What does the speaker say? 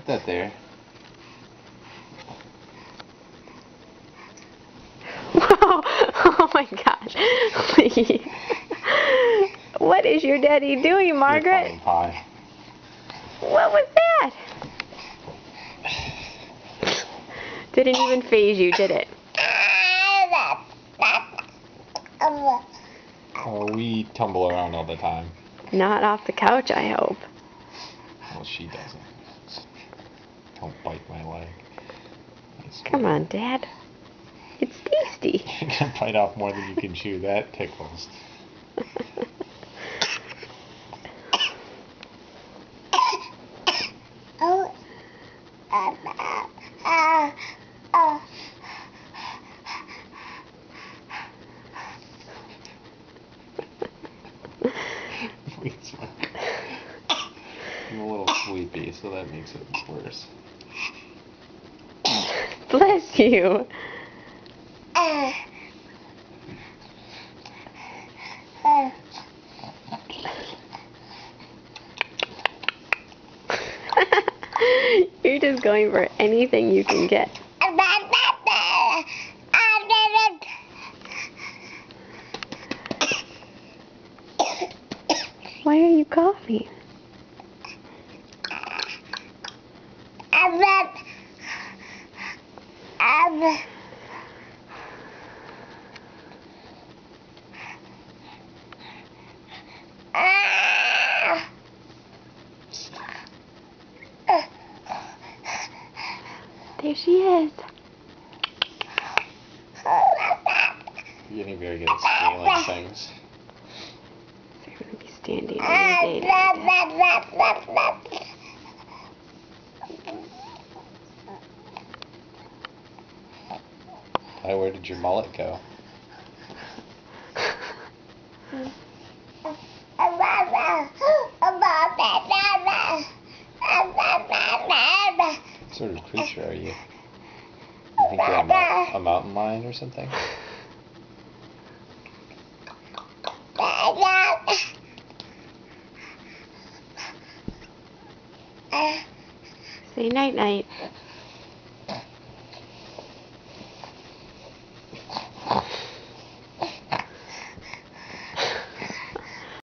that there. Whoa! Oh my gosh! Please. What is your daddy doing, Margaret? You're pie. What was that? Didn't even faze you, did it? Oh, we tumble around all the time. Not off the couch, I hope. Well, she doesn't. Don't bite my leg. Come on, Dad. It's tasty. You're gonna bite off more than you can chew. That tickles. I'm a little sleepy, so that makes it worse. Bless you. You're just going for anything you can get. Why are you coughing? There she is. You're getting very good at scaling things. So you're going to be standing all day like this. Hi, where did your mullet go? What sort of creature are you? You think you're a mountain lion or something? Say night-night.